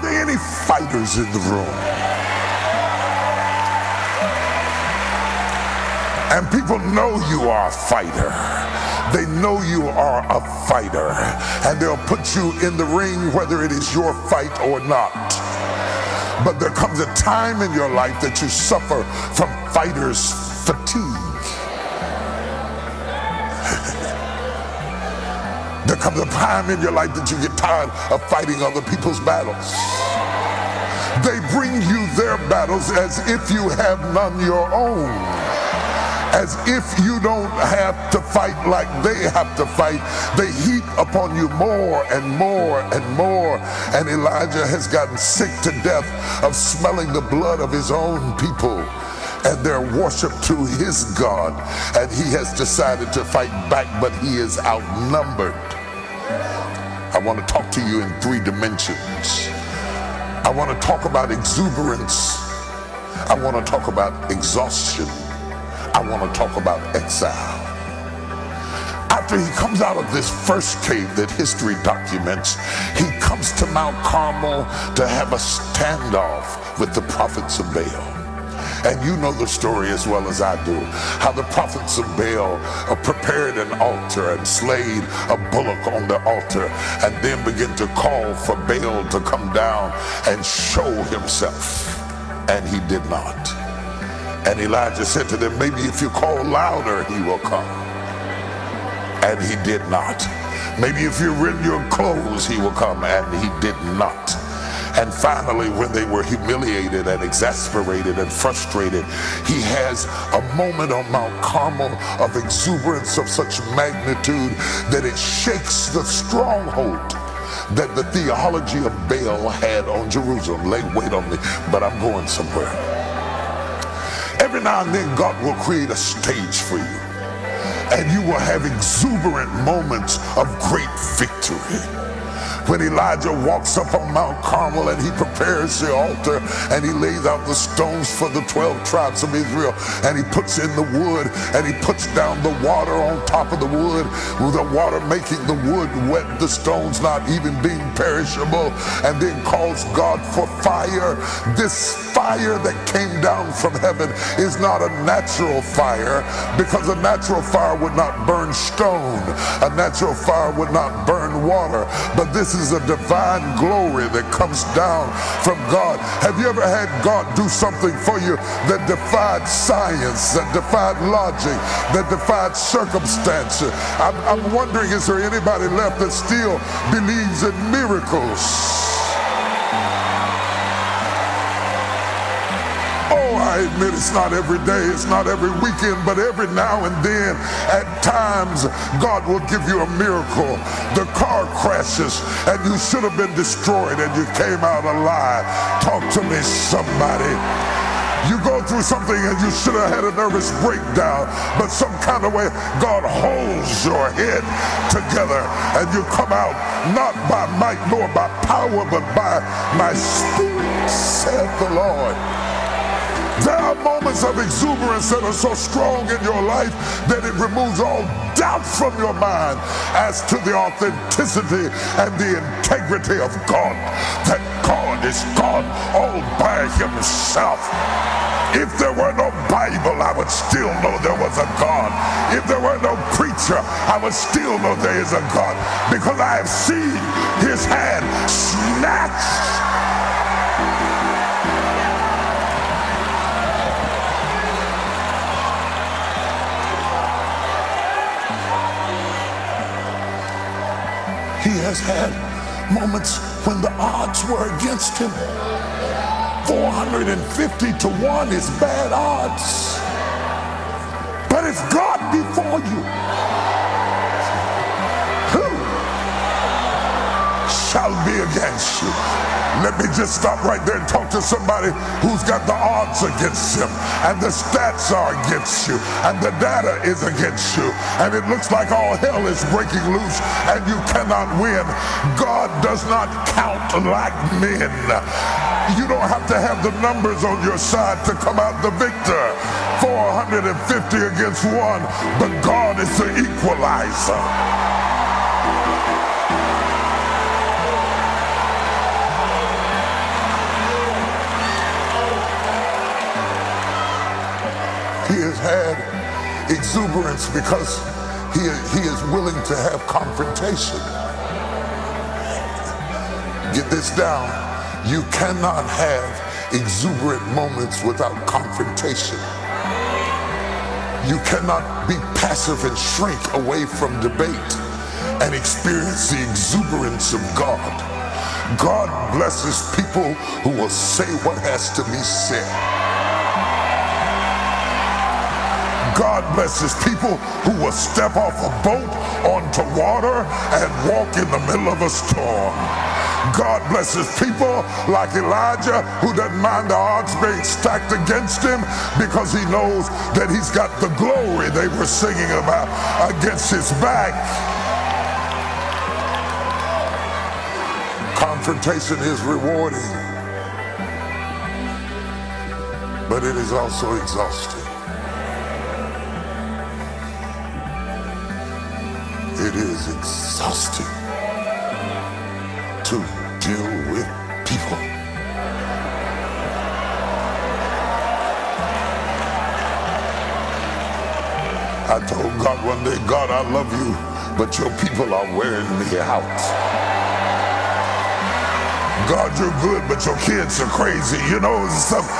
there any fighters in the room? And people know you are a fighter. They know you are a fighter, and they'll put you in the ring whether it is your fight or not. But there comes a time in your life that you suffer from fighter's fatigue. There comes a time in your life that you get tired of fighting other people's battles. They bring you their battles as if you have none your own. As if you don't have to fight like they have to fight. They heap upon you more and more and more. And Elijah has gotten sick to death of smelling the blood of his own people and their worship to his God. And he has decided to fight back, but he is outnumbered. I want to talk to you in 3 dimensions. I want to talk about exuberance. I want to talk about exhaustion. I want to talk about exile. After he comes out of this first cave that history documents, he comes to Mount Carmel to have a standoff with the prophets of Baal. And you know the story as well as I do, how the prophets of Baal prepared an altar and slayed a bullock on the altar and then began to call for Baal to come down and show himself. And he did not. And Elijah said to them, maybe if you call louder, he will come. And he did not. Maybe if you rend your clothes, he will come. And he did not. And finally, when they were humiliated and exasperated and frustrated, he has a moment on Mount Carmel of exuberance of such magnitude that it shakes the stronghold that the theology of Baal had on Jerusalem. Wait on me, but I'm going somewhere. Every now and then, God will create a stage for you, and you will have exuberant moments of great victory. When Elijah walks up on Mount Carmel and he prepares the altar and he lays out the stones for the 12 tribes of Israel, and he puts in the wood and he puts down the water on top of the wood, with the water making the wood wet, the stones not even being perishable, and then calls God for fire. This fire that came down from heaven is not a natural fire, because a natural fire would not burn stone, a natural fire would not burn water, but this is a divine glory that comes down from God. Have you ever had God do something for you that defied science, that defied logic, that defied circumstance? I'm wondering, is there anybody left that still believes in miracles? I admit it's not every day, it's not every weekend, but every now and then, at times, God will give you a miracle. The car crashes and you should have been destroyed and you came out alive. Talk to me, somebody. You go through something and you should have had a nervous breakdown, but some kind of way God holds your head together and you come out not by might nor by power, but by my spirit, saith the Lord. There are moments of exuberance that are so strong in your life that it removes all doubt from your mind as to the authenticity and the integrity of God, that God is God all by himself. If there were no Bible, I would still know there was a God. If there were no preacher, I would still know there is a God, because I have seen his hand snatch He has had moments when the odds were against him. 450 to 1 is bad odds. But if God be for you, who shall be against you? Let me just stop right there and talk to somebody who's got the odds against him, and the stats are against you, and the data is against you, and it looks like all hell is breaking loose and you cannot win. God does not count like men. You don't have to have the numbers on your side to come out the victor. 450 against 1, but God is the equalizer. had exuberance because he is willing to have confrontation. Get this down. You cannot have exuberant moments without confrontation. You cannot be passive and shrink away from debate and experience the exuberance of God. God blesses people who will say what has to be said. God blesses people who will step off a boat onto water and walk in the middle of a storm. God blesses people like Elijah, who doesn't mind the odds being stacked against him because he knows that he's got the glory they were singing about against his back. Confrontation is rewarding, but it is also exhausting. It is exhausting to deal with people. I told God one day, God, I love you, but your people are wearing me out. God, you're good, but your kids are crazy. You know, something.